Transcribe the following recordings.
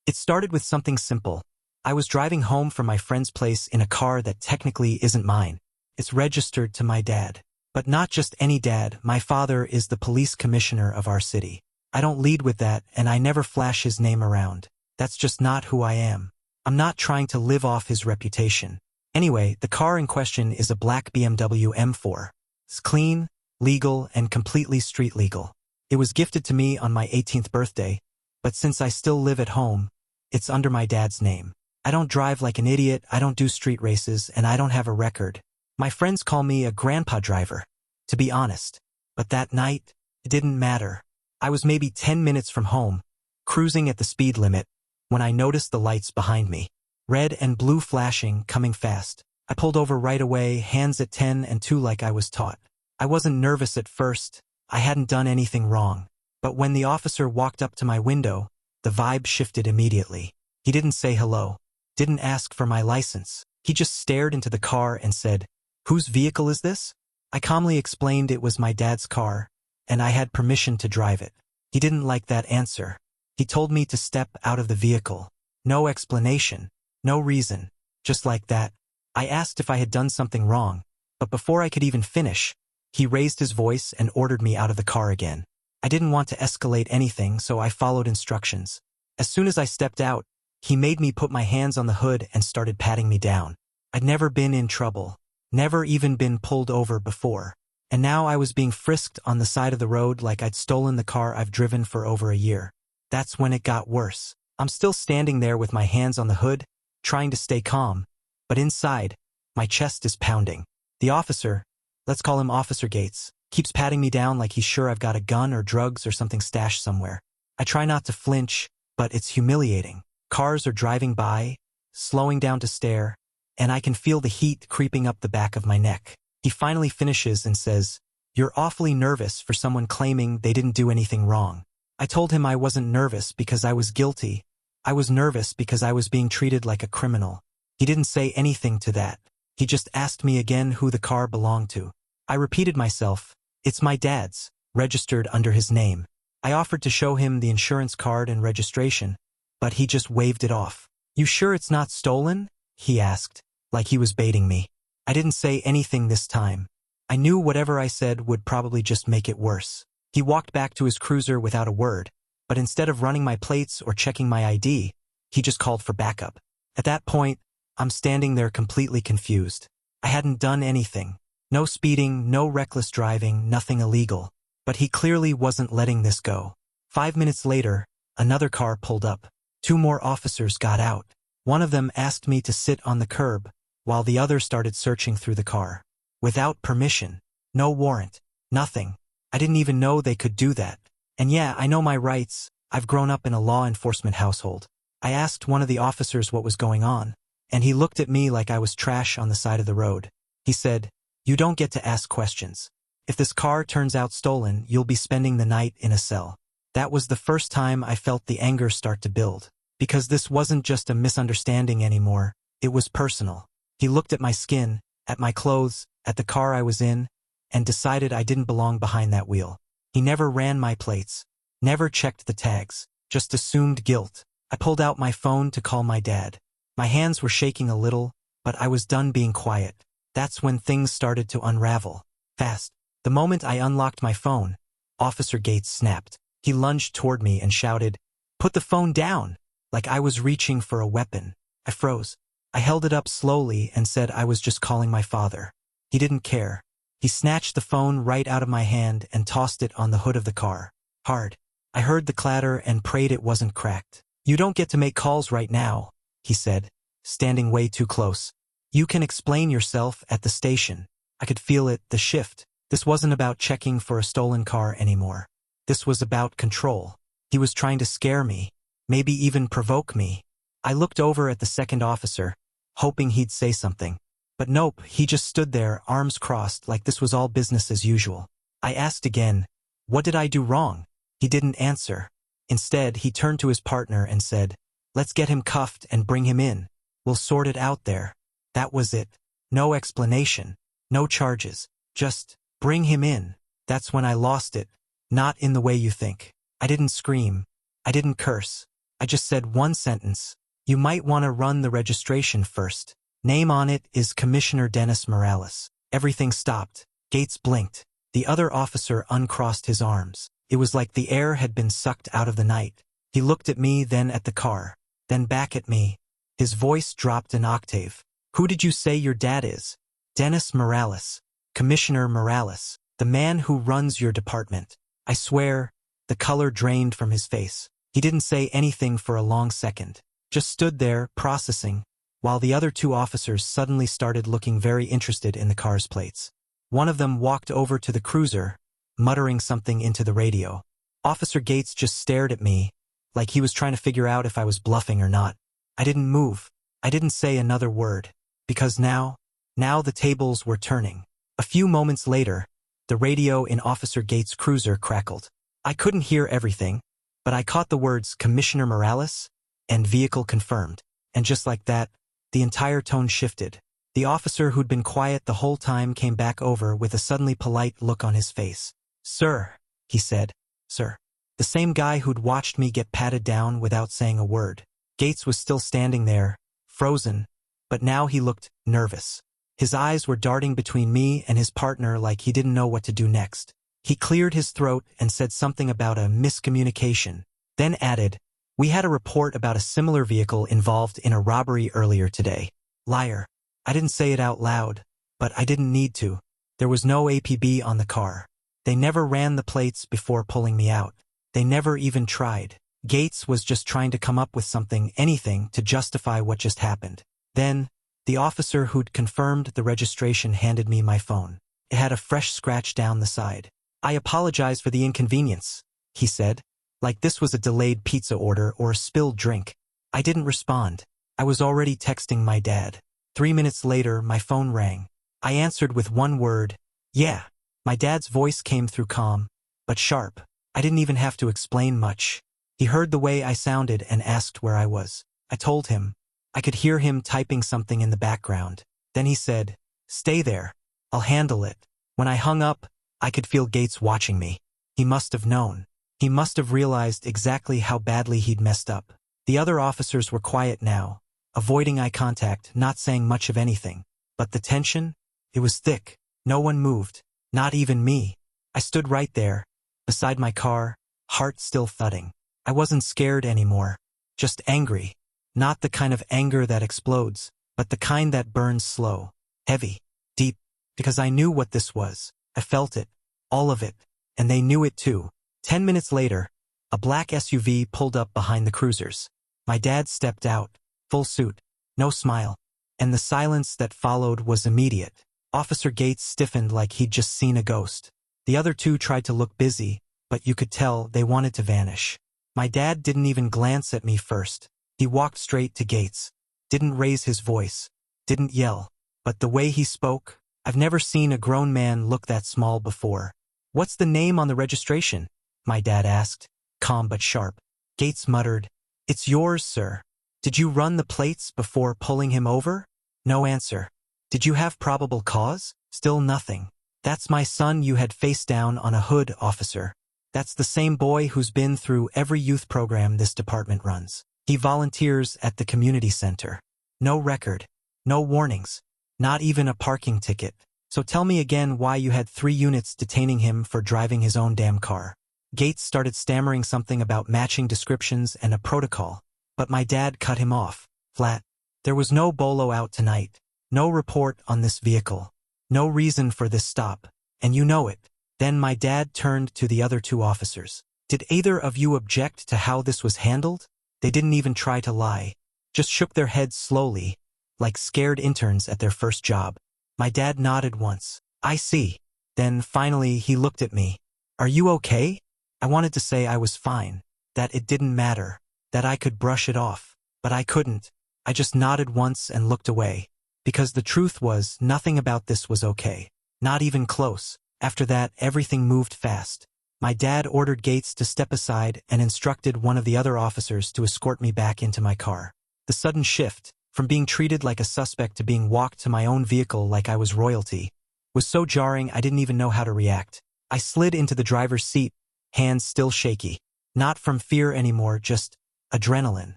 It started with something simple. I was driving home from my friend's place in a car that technically isn't mine. It's registered to my dad. But not just any dad, my father is the police commissioner of our city. I don't lead with that, and I never flash his name around. That's just not who I am. I'm not trying to live off his reputation. Anyway, the car in question is a black BMW M4. It's clean, legal, and completely street legal. It was gifted to me on my 18th birthday, but since I still live at home, it's under my dad's name. I don't drive like an idiot, I don't do street races, and I don't have a record. My friends call me a grandpa driver, to be honest. But that night, it didn't matter. I was maybe 10 minutes from home, cruising at the speed limit, when I noticed the lights behind me. Red and blue flashing, coming fast. I pulled over right away, hands at 10 and 2 like I was taught. I wasn't nervous at first. I hadn't done anything wrong. But when the officer walked up to my window, the vibe shifted immediately. He didn't say hello, didn't ask for my license. He just stared into the car and said, "Whose vehicle is this?" I calmly explained it was my dad's car, and I had permission to drive it. He didn't like that answer. He told me to step out of the vehicle. No explanation, no reason, just like that. I asked if I had done something wrong, but before I could even finish, he raised his voice and ordered me out of the car again. I didn't want to escalate anything, so I followed instructions. As soon as I stepped out, he made me put my hands on the hood and started patting me down. I'd never been in trouble, never even been pulled over before, and now I was being frisked on the side of the road like I'd stolen the car I've driven for over a year. That's when it got worse. I'm still standing there with my hands on the hood, trying to stay calm, but inside, my chest is pounding. The officer, let's call him Officer Gates, keeps patting me down like he's sure I've got a gun or drugs or something stashed somewhere. I try not to flinch, but it's humiliating. Cars are driving by, slowing down to stare, and I can feel the heat creeping up the back of my neck. He finally finishes and says, "You're awfully nervous for someone claiming they didn't do anything wrong." I told him I wasn't nervous because I was guilty. I was nervous because I was being treated like a criminal. He didn't say anything to that. He just asked me again who the car belonged to. I repeated myself, "It's my dad's, registered under his name." I offered to show him the insurance card and registration, but he just waved it off. "You sure it's not stolen?" he asked, like he was baiting me. I didn't say anything this time. I knew whatever I said would probably just make it worse. He walked back to his cruiser without a word, but instead of running my plates or checking my ID, he just called for backup. At that point, I'm standing there completely confused. I hadn't done anything. No speeding, no reckless driving, nothing illegal. But he clearly wasn't letting this go. 5 minutes later, another car pulled up. 2 more officers got out. One of them asked me to sit on the curb, while the other started searching through the car. Without permission. No warrant. Nothing. I didn't even know they could do that. And yeah, I know my rights. I've grown up in a law enforcement household. I asked one of the officers what was going on, and he looked at me like I was trash on the side of the road. He said, "You don't get to ask questions. If this car turns out stolen, you'll be spending the night in a cell." That was the first time I felt the anger start to build, because this wasn't just a misunderstanding anymore, it was personal. He looked at my skin, at my clothes, at the car I was in, and decided I didn't belong behind that wheel. He never ran my plates, never checked the tags, just assumed guilt. I pulled out my phone to call my dad. My hands were shaking a little, but I was done being quiet. That's when things started to unravel. Fast. The moment I unlocked my phone, Officer Gates snapped. He lunged toward me and shouted, "Put the phone down!" like I was reaching for a weapon. I froze. I held it up slowly and said I was just calling my father. He didn't care. He snatched the phone right out of my hand and tossed it on the hood of the car. Hard. I heard the clatter and prayed it wasn't cracked. "You don't get to make calls right now," he said, standing way too close. "You can explain yourself at the station." I could feel it, the shift. This wasn't about checking for a stolen car anymore. This was about control. He was trying to scare me, maybe even provoke me. I looked over at the second officer, hoping he'd say something. But nope, he just stood there, arms crossed, like this was all business as usual. I asked again, "What did I do wrong?" He didn't answer. Instead, he turned to his partner and said, "Let's get him cuffed and bring him in. We'll sort it out there." That was it. No explanation. No charges. Just, bring him in. That's when I lost it. Not in the way you think. I didn't scream. I didn't curse. I just said one sentence. You might want to run the registration first. Name on it is Commissioner Dennis Morales. Everything stopped. Gates blinked. The other officer uncrossed his arms. It was like the air had been sucked out of the night. He looked at me, then at the car, then back at me. His voice dropped an octave. Who did you say your dad is? Dennis Morales. Commissioner Morales. The man who runs your department. I swear, the color drained from his face. He didn't say anything for a long second. Just stood there, processing, while the other two officers suddenly started looking very interested in the car's plates. One of them walked over to the cruiser, muttering something into the radio. Officer Gates just stared at me, like he was trying to figure out if I was bluffing or not. I didn't move. I didn't say another word. Because now the tables were turning. A few moments later, the radio in Officer Gates' cruiser crackled. I couldn't hear everything, but I caught the words Commissioner Morales and vehicle confirmed. And just like that, the entire tone shifted. The officer who'd been quiet the whole time came back over with a suddenly polite look on his face. Sir, he said. Sir. The same guy who'd watched me get patted down without saying a word. Gates was still standing there, frozen, but now he looked nervous. His eyes were darting between me and his partner like he didn't know what to do next. He cleared his throat and said something about a miscommunication, then added, "We had a report about a similar vehicle involved in a robbery earlier today." Liar. I didn't say it out loud, but I didn't need to. There was no APB on the car. They never ran the plates before pulling me out. They never even tried. Gates was just trying to come up with something, anything, to justify what just happened. Then, the officer who'd confirmed the registration handed me my phone. It had a fresh scratch down the side. "I apologize for the inconvenience," he said, like this was a delayed pizza order or a spilled drink. I didn't respond. I was already texting my dad. 3 minutes later, my phone rang. I answered with one word, "Yeah." My dad's voice came through calm, but sharp. I didn't even have to explain much. He heard the way I sounded and asked where I was. I told him. I could hear him typing something in the background. Then he said, "Stay there. I'll handle it." When I hung up, I could feel Gates watching me. He must have known. He must have realized exactly how badly he'd messed up. The other officers were quiet now, avoiding eye contact, not saying much of anything. But the tension? It was thick. No one moved. Not even me. I stood right there, beside my car, heart still thudding. I wasn't scared anymore. Just angry. Not the kind of anger that explodes, but the kind that burns slow, heavy, deep. Because I knew what this was. I felt it. All of it. And they knew it too. 10 minutes later, a black SUV pulled up behind the cruisers. My dad stepped out, full suit, no smile. And the silence that followed was immediate. Officer Gates stiffened like he'd just seen a ghost. The other two tried to look busy, but you could tell they wanted to vanish. My dad didn't even glance at me first. He walked straight to Gates. Didn't raise his voice. Didn't yell. But the way he spoke, I've never seen a grown man look that small before. "What's the name on the registration?" my dad asked, calm but sharp. Gates muttered, "It's yours, sir." "Did you run the plates before pulling him over?" No answer. "Did you have probable cause?" Still nothing. "That's my son you had face down on a hood, officer. That's the same boy who's been through every youth program this department runs. He volunteers at the community center. No record. No warnings. Not even a parking ticket. So tell me again why you had 3 units detaining him for driving his own damn car." Gates started stammering something about matching descriptions and a protocol, but my dad cut him off, flat. There was no bolo out tonight. No report on this vehicle. No reason for this stop. And you know it. Then my dad turned to the other 2 officers. "Did either of you object to how this was handled?" They didn't even try to lie. Just shook their heads slowly, like scared interns at their first job. My dad nodded once. "I see." Then finally he looked at me. "Are you okay?" I wanted to say I was fine, that it didn't matter, that I could brush it off, but I couldn't. I just nodded once and looked away. Because the truth was, nothing about this was okay. Not even close. After that, everything moved fast. My dad ordered Gates to step aside and instructed one of the other officers to escort me back into my car. The sudden shift, from being treated like a suspect to being walked to my own vehicle like I was royalty, was so jarring I didn't even know how to react. I slid into the driver's seat, hands still shaky. Not from fear anymore, just adrenaline,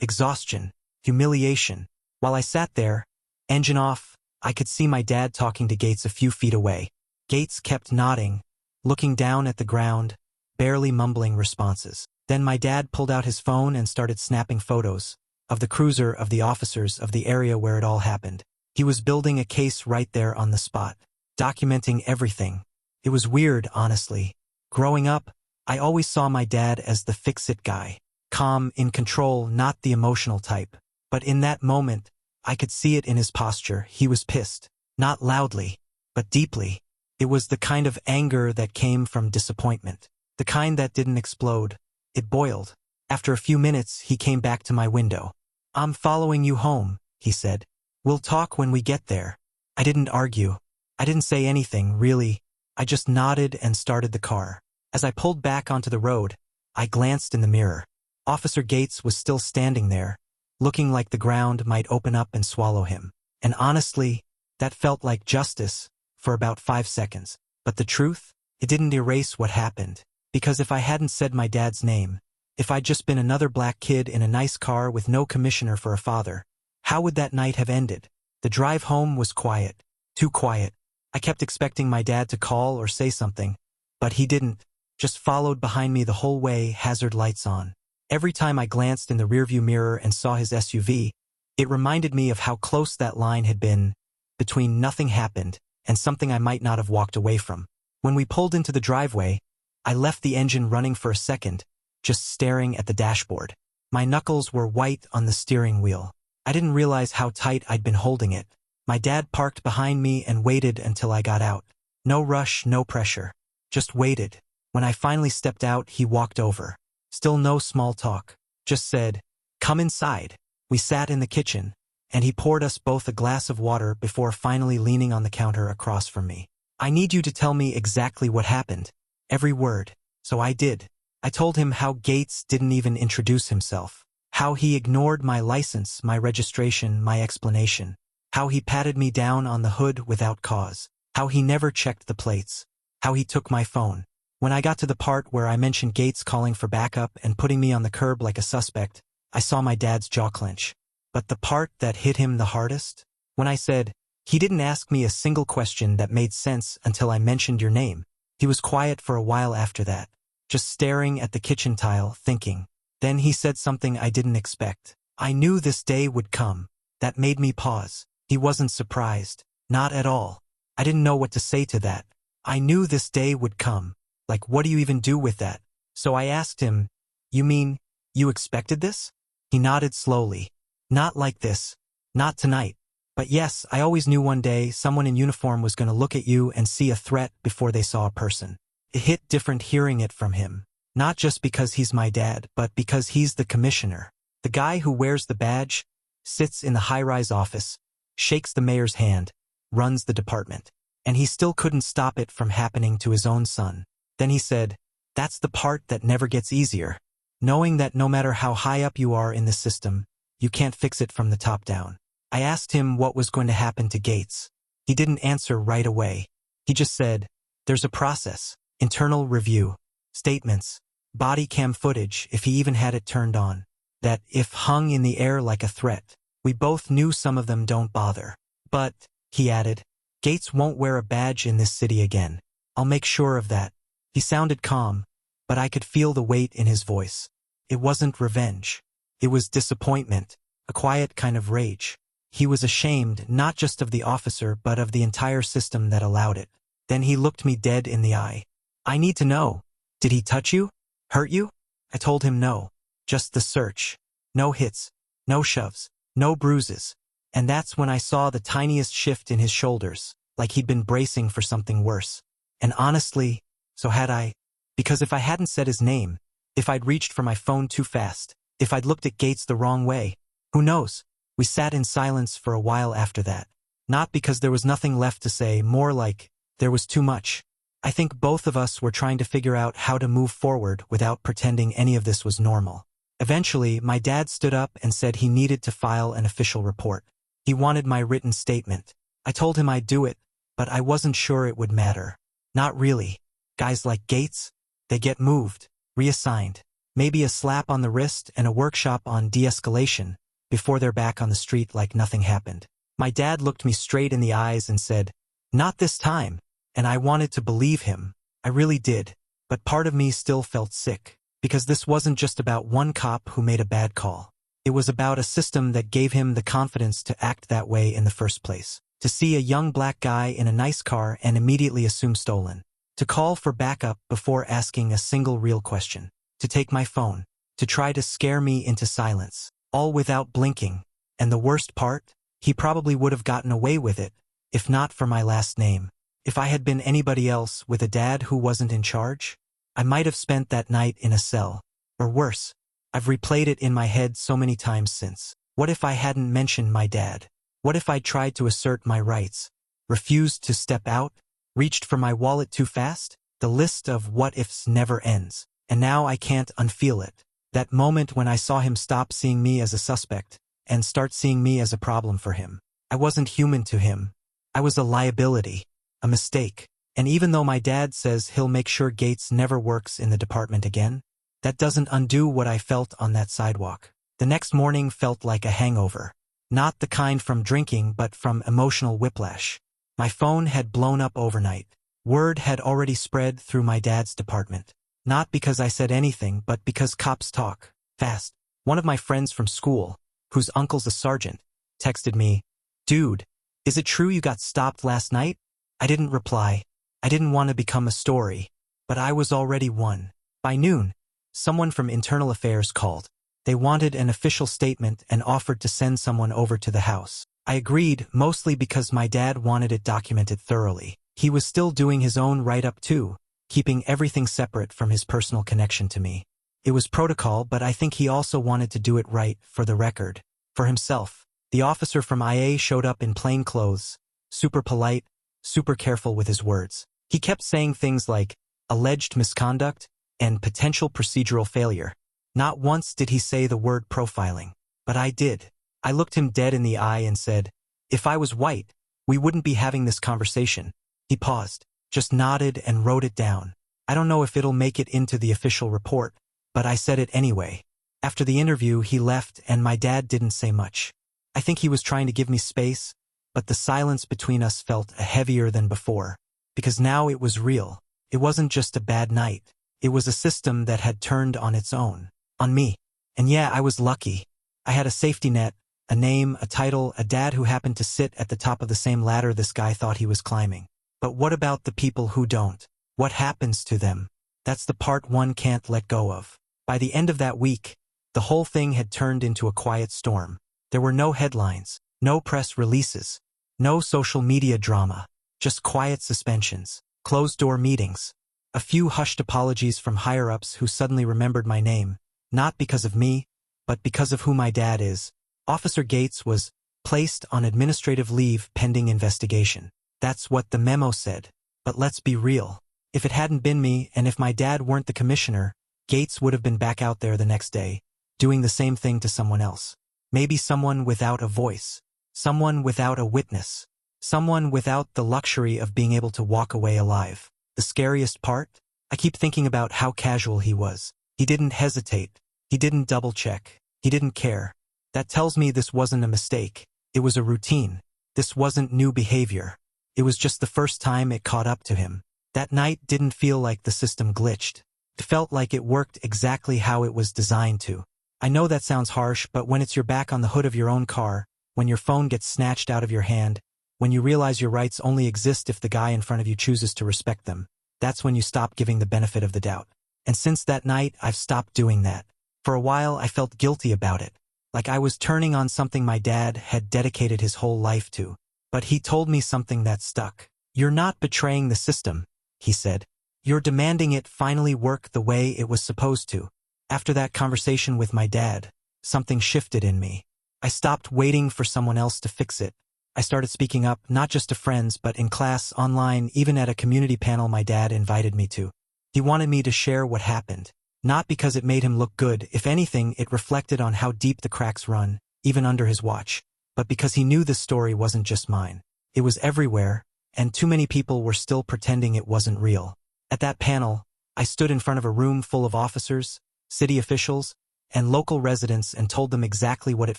exhaustion, humiliation. While I sat there, engine off, I could see my dad talking to Gates a few feet away. Gates kept nodding, looking down at the ground, barely mumbling responses. Then my dad pulled out his phone and started snapping photos of the cruiser, of the officers, of the area where it all happened. He was building a case right there on the spot, documenting everything. It was weird, honestly. Growing up, I always saw my dad as the fix-it guy, calm, in control, not the emotional type. But in that moment, I could see it in his posture. He was pissed, not loudly, but deeply. It was the kind of anger that came from disappointment, the kind that didn't explode. It boiled. After a few minutes, he came back to my window. "I'm following you home," he said. "We'll talk when we get there." I didn't argue. I didn't say anything, really. I just nodded and started the car. As I pulled back onto the road, I glanced in the mirror. Officer Gates was still standing there, looking like the ground might open up and swallow him. And honestly, that felt like justice for about 5 seconds. But the truth? It didn't erase what happened. Because if I hadn't said my dad's name, if I'd just been another black kid in a nice car with no commissioner for a father, how would that night have ended? The drive home was quiet. Too quiet. I kept expecting my dad to call or say something, but he didn't. Just followed behind me the whole way, hazard lights on. Every time I glanced in the rearview mirror and saw his SUV, it reminded me of how close that line had been between nothing happened and something I might not have walked away from. When we pulled into the driveway, I left the engine running for a second, just staring at the dashboard. My knuckles were white on the steering wheel. I didn't realize how tight I'd been holding it. My dad parked behind me and waited until I got out. No rush, no pressure. Just waited. When I finally stepped out, he walked over. Still no small talk. Just said, "Come inside." We sat in the kitchen, and he poured us both a glass of water before finally leaning on the counter across from me. "I need you to tell me exactly what happened. Every word." So I did. I told him how Gates didn't even introduce himself. How he ignored my license, my registration, my explanation. How he patted me down on the hood without cause. How he never checked the plates. How he took my phone. When I got to the part where I mentioned Gates calling for backup and putting me on the curb like a suspect, I saw my dad's jaw clench. But the part that hit him the hardest? When I said, "He didn't ask me a single question that made sense until I mentioned your name." He was quiet for a while after that, just staring at the kitchen tile, thinking. Then he said something I didn't expect. "I knew this day would come." That made me pause. He wasn't surprised. Not at all. I didn't know what to say to that. "I knew this day would come. Like, what do you even do with that?" So I asked him, "You mean, you expected this?" He nodded slowly. "Not like this. Not tonight. But yes, I always knew one day someone in uniform was going to look at you and see a threat before they saw a person." It hit different hearing it from him. Not just because he's my dad, but because he's the commissioner. The guy who wears the badge, sits in the high-rise office, shakes the mayor's hand, runs the department. And he still couldn't stop it from happening to his own son. Then he said, "That's the part that never gets easier. Knowing that no matter how high up you are in the system, you can't fix it from the top down." I asked him what was going to happen to Gates. He didn't answer right away. He just said, "There's a process, internal review, statements, body cam footage if he even had it turned on. That if hung in the air like a threat, we both knew some of them don't bother. But," he added, "Gates won't wear a badge in this city again. I'll make sure of that." He sounded calm, but I could feel the weight in his voice. It wasn't revenge. It was disappointment, a quiet kind of rage. He was ashamed not just of the officer but of the entire system that allowed it. Then he looked me dead in the eye. "I need to know. Did he touch you? Hurt you?" I told him no. Just the search. No hits. No shoves. No bruises. And that's when I saw the tiniest shift in his shoulders, like he'd been bracing for something worse. And honestly, so had I. Because if I hadn't said his name, if I'd reached for my phone too fast, if I'd looked at Gates the wrong way, who knows? We sat in silence for a while after that. Not because there was nothing left to say, more like there was too much. I think both of us were trying to figure out how to move forward without pretending any of this was normal. Eventually, my dad stood up and said he needed to file an official report. He wanted my written statement. I told him I'd do it, but I wasn't sure it would matter. Not really. Guys like Gates, they get moved, reassigned. Maybe a slap on the wrist and a workshop on de-escalation before they're back on the street like nothing happened. My dad looked me straight in the eyes and said, "Not this time." And I wanted to believe him. I really did. But part of me still felt sick, because this wasn't just about one cop who made a bad call. It was about a system that gave him the confidence to act that way in the first place. To see a young black guy in a nice car and immediately assume stolen. To call for backup before asking a single real question. To take my phone. To try to scare me into silence. All without blinking. And the worst part? He probably would have gotten away with it, if not for my last name. If I had been anybody else with a dad who wasn't in charge, I might have spent that night in a cell. Or worse. I've replayed it in my head so many times since. What if I hadn't mentioned my dad? What if I'd tried to assert my rights? Refused to step out? Reached for my wallet too fast? The list of what-ifs never ends. And now I can't unfeel it. That moment when I saw him stop seeing me as a suspect and start seeing me as a problem for him. I wasn't human to him. I was a liability. A mistake. And even though my dad says he'll make sure Gates never works in the department again, that doesn't undo what I felt on that sidewalk. The next morning felt like a hangover. Not the kind from drinking but from emotional whiplash. My phone had blown up overnight. Word had already spread through my dad's department. Not because I said anything but because cops talk fast. One of my friends from school, whose uncle's a sergeant, texted me, "Dude, is it true you got stopped last night?" I didn't reply. I didn't want to become a story, but I was already one. By noon, someone from Internal Affairs called. They wanted an official statement and offered to send someone over to the house. I agreed, mostly because my dad wanted it documented thoroughly. He was still doing his own write-up too, keeping everything separate from his personal connection to me. It was protocol, but I think he also wanted to do it right, for the record. For himself. The officer from IA showed up in plain clothes, super polite, super careful with his words. He kept saying things like, alleged misconduct, and potential procedural failure. Not once did he say the word profiling. But I did. I looked him dead in the eye and said, "If I was white, we wouldn't be having this conversation." He paused, just nodded and wrote it down. I don't know if it'll make it into the official report, but I said it anyway. After the interview, he left and my dad didn't say much. I think he was trying to give me space, but the silence between us felt heavier than before. Because now it was real. It wasn't just a bad night. It was a system that had turned on its own. On me. And yeah, I was lucky. I had a safety net, a name, a title, a dad who happened to sit at the top of the same ladder this guy thought he was climbing. But what about the people who don't? What happens to them? That's the part one can't let go of. By the end of that week, the whole thing had turned into a quiet storm. There were no headlines, no press releases, no social media drama, just quiet suspensions, closed-door meetings, a few hushed apologies from higher-ups who suddenly remembered my name. Not because of me, but because of who my dad is. Officer Gates was placed on administrative leave pending investigation. That's what the memo said. But let's be real. If it hadn't been me, and if my dad weren't the commissioner, Gates would have been back out there the next day, doing the same thing to someone else. Maybe someone without a voice. Someone without a witness. Someone without the luxury of being able to walk away alive. The scariest part? I keep thinking about how casual he was. He didn't hesitate. He didn't double-check. He didn't care. That tells me this wasn't a mistake. It was a routine. This wasn't new behavior. It was just the first time it caught up to him. That night didn't feel like the system glitched. It felt like it worked exactly how it was designed to. I know that sounds harsh, but when it's your back on the hood of your own car, when your phone gets snatched out of your hand, when you realize your rights only exist if the guy in front of you chooses to respect them, that's when you stop giving the benefit of the doubt. And since that night, I've stopped doing that. For a while, I felt guilty about it. Like I was turning on something my dad had dedicated his whole life to. But he told me something that stuck. "You're not betraying the system," he said. "You're demanding it finally work the way it was supposed to." After that conversation with my dad, something shifted in me. I stopped waiting for someone else to fix it. I started speaking up, not just to friends, but in class, online, even at a community panel my dad invited me to. He wanted me to share what happened. Not because it made him look good. If anything, it reflected on how deep the cracks run, even under his watch. But because he knew this story wasn't just mine. It was everywhere, and too many people were still pretending it wasn't real. At that panel, I stood in front of a room full of officers, city officials, and local residents and told them exactly what it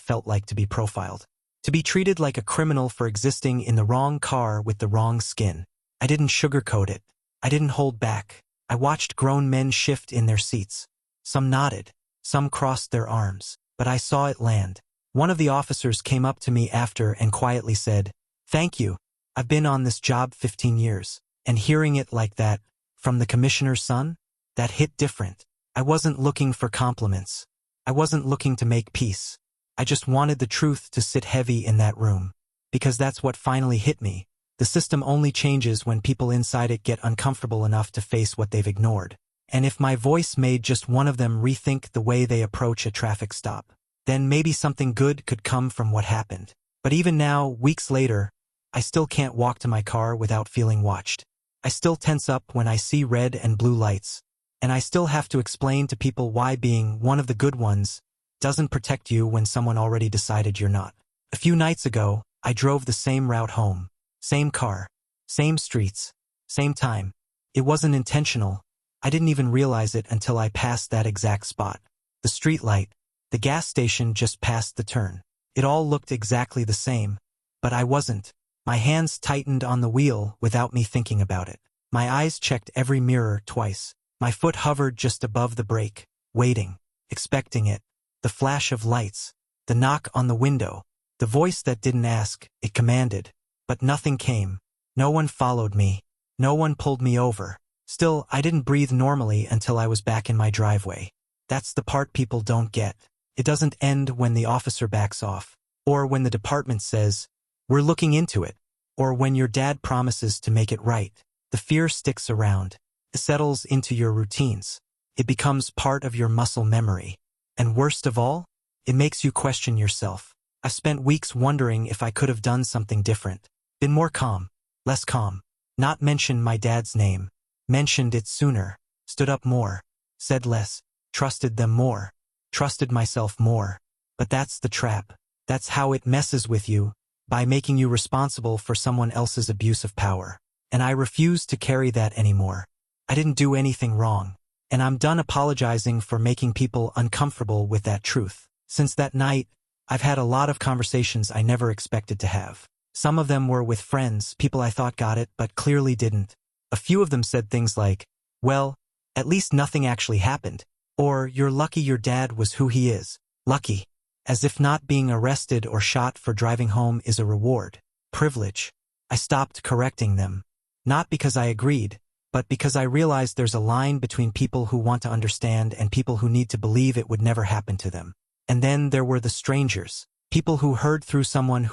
felt like to be profiled. To be treated like a criminal for existing in the wrong car with the wrong skin. I didn't sugarcoat it. I didn't hold back. I watched grown men shift in their seats. Some nodded. Some crossed their arms. But I saw it land. One of the officers came up to me after and quietly said, "Thank you. I've been on this job 15 years. And hearing it like that, from the commissioner's son, that hit different. I wasn't looking for compliments. I wasn't looking to make peace. I just wanted the truth to sit heavy in that room. Because that's what finally hit me. The system only changes when people inside it get uncomfortable enough to face what they've ignored. And if my voice made just one of them rethink the way they approach a traffic stop, then maybe something good could come from what happened. But even now, weeks later, I still can't walk to my car without feeling watched. I still tense up when I see red and blue lights. And I still have to explain to people why being one of the good ones doesn't protect you when someone already decided you're not. A few nights ago, I drove the same route home. Same car. Same streets. Same time. It wasn't intentional. I didn't even realize it until I passed that exact spot. The street light. The gas station just past the turn. It all looked exactly the same. But I wasn't. My hands tightened on the wheel without me thinking about it. My eyes checked every mirror twice. My foot hovered just above the brake, waiting, expecting it. The flash of lights, the knock on the window, the voice that didn't ask, it commanded. But nothing came. No one followed me. No one pulled me over. Still, I didn't breathe normally until I was back in my driveway. That's the part people don't get. It doesn't end when the officer backs off, or when the department says, "We're looking into it," or when your dad promises to make it right. The fear sticks around. It settles into your routines. It becomes part of your muscle memory. And worst of all, it makes you question yourself. I spent weeks wondering if I could have done something different. Been more calm, less calm. Not mentioned my dad's name. Mentioned it sooner. Stood up more. Said less. Trusted them more. Trusted myself more. But that's the trap. That's how it messes with you, by making you responsible for someone else's abuse of power. And I refuse to carry that anymore. I didn't do anything wrong. And I'm done apologizing for making people uncomfortable with that truth. Since that night, I've had a lot of conversations I never expected to have. Some of them were with friends, people I thought got it but clearly didn't. A few of them said things like, "Well, at least nothing actually happened." Or, "You're lucky your dad was who he is." Lucky. As if not being arrested or shot for driving home is a reward. Privilege. I stopped correcting them. Not because I agreed, but because I realized there's a line between people who want to understand and people who need to believe it would never happen to them. And then there were the strangers. People who heard through someone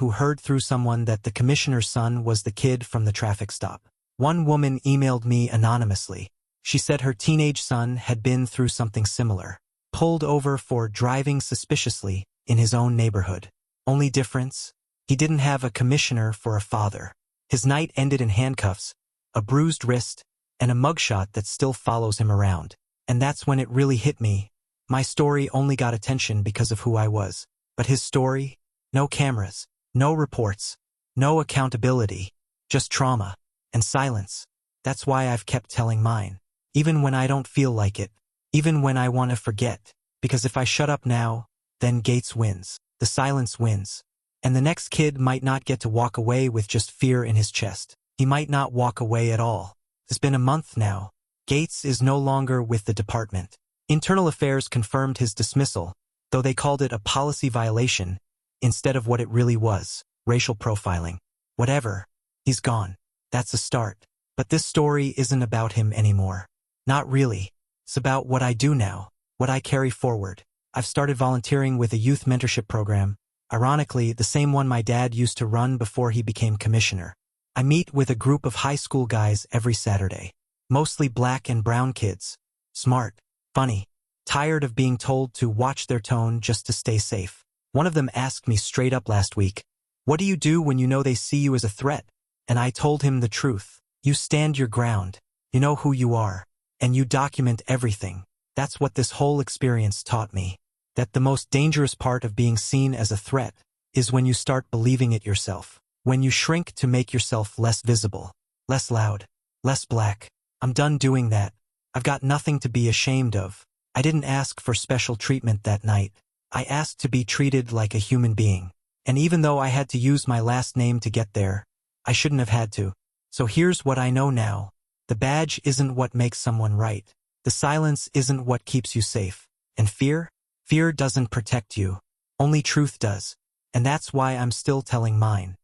that the commissioner's son was the kid from the traffic stop. One woman emailed me anonymously. She said her teenage son had been through something similar. Pulled over for driving suspiciously in his own neighborhood. Only difference? He didn't have a commissioner for a father. His night ended in handcuffs, a bruised wrist, and a mugshot that still follows him around. And that's when it really hit me. My story only got attention because of who I was. But his story? No cameras, no reports, no accountability, just trauma and silence. That's why I've kept telling mine. Even when I don't feel like it. Even when I want to forget. Because if I shut up now, then Gates wins. The silence wins. And the next kid might not get to walk away with just fear in his chest. He might not walk away at all. It's been a month now. Gates is no longer with the department. Internal Affairs confirmed his dismissal, though they called it a policy violation instead of what it really was, racial profiling. Whatever. He's gone. That's a start. But this story isn't about him anymore. Not really. It's about what I do now, what I carry forward. I've started volunteering with a youth mentorship program, ironically the same one my dad used to run before he became commissioner. I meet with a group of high school guys every Saturday. Mostly black and brown kids. Smart. Funny. Tired of being told to watch their tone just to stay safe. One of them asked me straight up last week, "What do you do when you know they see you as a threat?" And I told him the truth. You stand your ground. You know who you are. And you document everything. That's what this whole experience taught me. That the most dangerous part of being seen as a threat is when you start believing it yourself. When you shrink to make yourself less visible, less loud, less black. I'm done doing that. I've got nothing to be ashamed of. I didn't ask for special treatment that night. I asked to be treated like a human being. And even though I had to use my last name to get there, I shouldn't have had to. So here's what I know now. The badge isn't what makes someone right. The silence isn't what keeps you safe. And fear? Fear doesn't protect you. Only truth does. And that's why I'm still telling mine.